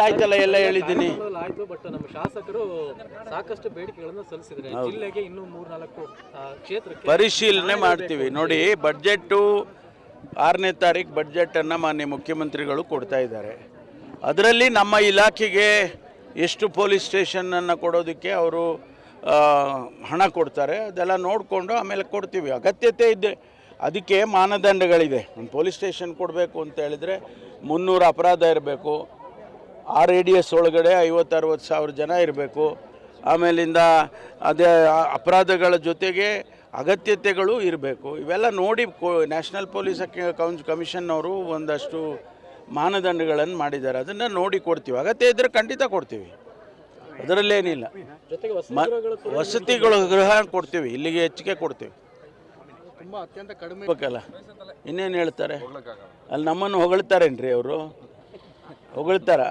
ಆಯ್ತಲ್ಲ, ಎಲ್ಲ ಹೇಳಿದ್ದೀನಿ. ಆಯ್ತು, ಬಟ್ ನಮ್ಮ ಶಾಸಕರು ಸಾಕಷ್ಟು ಬೇಡಿಕೆಗಳನ್ನು ಸಲ್ಲಿಸಿದ್ದಾರೆ. ಜಿಲ್ಲೆಗೆ ಇನ್ನೂ 3-4 ಕ್ಷೇತ್ರಕ್ಕೆ ಪರಿಶೀಲನೆ ಮಾಡ್ತೀವಿ. ನೋಡಿ, ಬಡ್ಜೆಟ್ಟು 6ನೇ ತಾರೀಕು ಬಡ್ಜೆಟನ್ನು ಮಾನ್ಯ ಮುಖ್ಯಮಂತ್ರಿಗಳು ಕೊಡ್ತಾ ಇದ್ದಾರೆ. ಅದರಲ್ಲಿ ನಮ್ಮ ಇಲಾಖೆಗೆ ಎಷ್ಟು ಪೊಲೀಸ್ ಸ್ಟೇಷನನ್ನು ಕೊಡೋದಕ್ಕೆ ಅವರು ಹಣ ಕೊಡ್ತಾರೆ ಅದೆಲ್ಲ ನೋಡಿಕೊಂಡು ಆಮೇಲೆ ಕೊಡ್ತೀವಿ. ಅಗತ್ಯತೆ ಇದೆ, ಅದಕ್ಕೆ ಮಾನದಂಡಗಳಿದೆ. ಒಂದು ಪೊಲೀಸ್ ಸ್ಟೇಷನ್ ಕೊಡಬೇಕು ಅಂತ ಹೇಳಿದರೆ 300 ಅಪರಾಧ ಇರಬೇಕು, ಆ ರೇಡಿಯಸ್ ಒಳಗಡೆ 50-60 ಸಾವಿರ ಜನ ಇರಬೇಕು. ಆಮೇಲಿಂದ ಅದೇ ಅಪರಾಧಗಳ ಜೊತೆಗೆ ಅಗತ್ಯತೆಗಳು ಇರಬೇಕು. ಇವೆಲ್ಲ ನೋಡಿ ನ್ಯಾಷನಲ್ ಪೊಲೀಸ್ ಕಮಿಷನ್ನವರು ಒಂದಷ್ಟು ಮಾನದಂಡಗಳನ್ನು ಮಾಡಿದ್ದಾರೆ. ಅದನ್ನು ನೋಡಿ ಕೊಡ್ತೀವಿ. ಅಗತ್ಯ ಇದ್ದರೆ ಖಂಡಿತ ಕೊಡ್ತೀವಿ, ಅದರಲ್ಲೇನಿಲ್ಲ. ವಸತಿಗಳು ಗೃಹ ಕೊಡ್ತೀವಿ, ಇಲ್ಲಿಗೆ ಹೆಚ್ಚಿಗೆ ಕೊಡ್ತೀವಿ. ತುಂಬ ಅತ್ಯಂತ ಕಡಿಮೆ ಬೇಕಲ್ಲ, ಇನ್ನೇನು ಹೇಳ್ತಾರೆ? ಅಲ್ಲಿ ನಮ್ಮನ್ನು ಹೊಗಳ್ತಾರೇನ್ರಿ ಅವರು? ಹೊಗಳ್ತಾರ?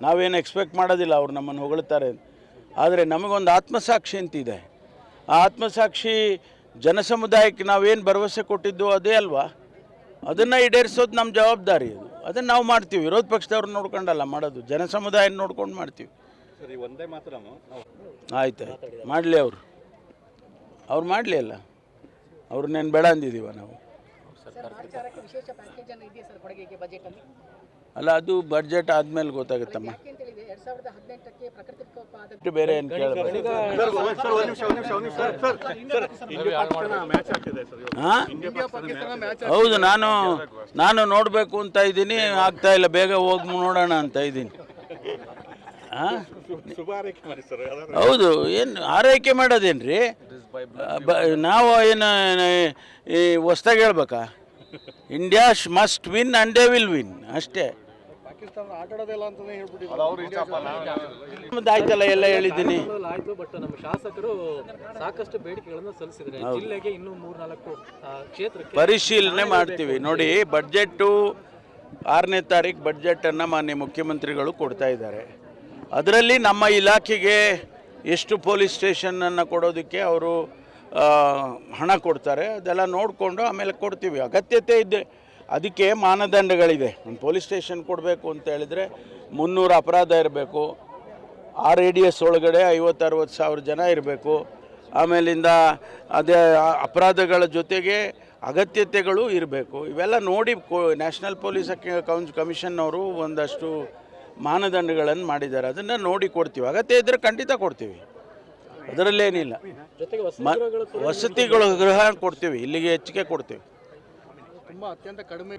ನಾವೇನು ಎಕ್ಸ್ಪೆಕ್ಟ್ ಮಾಡೋದಿಲ್ಲ ಅವ್ರು ನಮ್ಮನ್ನು ಹೊಗಳ್ತಾರೆ. ಆದರೆ ನಮಗೊಂದು ಆತ್ಮಸಾಕ್ಷಿ ಅಂತಿದೆ. ಆ ಆತ್ಮಸಾಕ್ಷಿ ಜನಸಮುದಾಯಕ್ಕೆ ನಾವೇನು ಭರವಸೆ ಕೊಟ್ಟಿದ್ದು ಅದೇ ಅಲ್ವಾ? ಅದನ್ನು ಈಡೇರಿಸೋದು ನಮ್ಮ ಜವಾಬ್ದಾರಿ. ಅದನ್ನು ನಾವು ಮಾಡ್ತೀವಿ. ವಿರೋಧ ಪಕ್ಷದವ್ರು ನೋಡ್ಕೊಂಡಲ್ಲ ಮಾಡೋದು, ಜನಸಮುದಾಯ ನೋಡ್ಕೊಂಡು ಮಾಡ್ತೀವಿ. ಆಯ್ತು, ಮಾಡಲಿ ಅವ್ರು ಮಾಡಲಿ ಅಲ್ಲ, ಅವ್ರನ್ನೇನು ಬೇಡ ಅಂದಿದ್ದೀವ ನಾವು? ಅಲ್ಲ, ಅದು ಬಡ್ಜೆಟ್ ಆದಮೇಲೆ ಗೊತ್ತಾಗುತ್ತಮ್ಮ. ಬೇರೆ ಏನು ಕೇಳಬೇಕು? ಹೌದು, ನಾನು ನೋಡಬೇಕು ಅಂತ ಇದ್ದೀನಿ, ಆಗ್ತಾ ಇಲ್ಲ. ಬೇಗ ಹೋಗಿ ನೋಡೋಣ ಅಂತ ಇದ್ದೀನಿ. ಹೌದು, ಏನು ಆರೈಕೆ ಮಾಡೋದೇನ್ರಿ? ನಾವು ಏನು ಈ ಹೊಸ್ದಾಗಿ ಹೇಳ್ಬೇಕಾ? India must win and they will win, ಅಷ್ಟೇ. ಆಯ್ತಲ್ಲ, ಎಲ್ಲ ಹೇಳಿದ್ದೀನಿ. ಆಯ್ತು, ಬಟ್ ನಮ್ಮ ಶಾಸಕರು ಸಾಕಷ್ಟು ಬೇಡಿಕೆಗಳನ್ನು ಸಲ್ಲಿಸಿದ್ದಾರೆ. ಜಿಲ್ಲೆಗೆ ಇನ್ನೂ 3-4 ಕ್ಷೇತ್ರಕ್ಕೆ ಪರಿಶೀಲನೆ ಮಾಡ್ತೀವಿ. ನೋಡಿ, ಬಡ್ಜೆಟ್ಟು 6ನೇ ತಾರೀಕು ಬಡ್ಜೆಟನ್ನು ಮಾನ್ಯ ಮುಖ್ಯಮಂತ್ರಿಗಳು ಕೊಡ್ತಾ ಇದ್ದಾರೆ. ಅದರಲ್ಲಿ ನಮ್ಮ ಇಲಾಖೆಗೆ ಎಷ್ಟು ಪೊಲೀಸ್ ಸ್ಟೇಷನನ್ನು ಕೊಡೋದಕ್ಕೆ ಅವರು ಹಣ ಕೊಡ್ತಾರೆ ಅದೆಲ್ಲ ನೋಡಿಕೊಂಡು ಆಮೇಲೆ ಕೊಡ್ತೀವಿ. ಅಗತ್ಯತೆ ಇದೆ, ಅದಕ್ಕೆ ಮಾನದಂಡಗಳಿದೆ. ಒಂದು ಪೊಲೀಸ್ ಸ್ಟೇಷನ್ ಕೊಡಬೇಕು ಅಂತ ಹೇಳಿದರೆ 300 ಅಪರಾಧ ಇರಬೇಕು, ಆ ರೇಡಿಯಸ್ ಒಳಗಡೆ 50-60 ಸಾವಿರ ಜನ ಇರಬೇಕು. ಆಮೇಲಿಂದ ಅದೇ ಅಪರಾಧಗಳ ಜೊತೆಗೆ ಅಗತ್ಯತೆಗಳು ಇರಬೇಕು. ಇವೆಲ್ಲ ನೋಡಿ ನ್ಯಾಷನಲ್ ಪೊಲೀಸ್ ಕಮಿಷನ್ನವರು ಒಂದಷ್ಟು ಮಾನದಂಡಗಳನ್ನು ಮಾಡಿದ್ದಾರೆ. ಅದನ್ನು ನೋಡಿ ಕೊಡ್ತೀವಿ. ಅಗತ್ಯ ಇದ್ದರೆ ಖಂಡಿತ ಕೊಡ್ತೀವಿ, ಅದರಲ್ಲೇನಿಲ್ಲ. ವಸತಿಗಳು ಗೃಹ ಕೊಡ್ತೀವಿ, ಇಲ್ಲಿಗೆ ಹೆಚ್ಚಿಗೆ ಕೊಡ್ತೀವಿ. ತುಂಬ ಅತ್ಯಂತ ಕಡಿಮೆ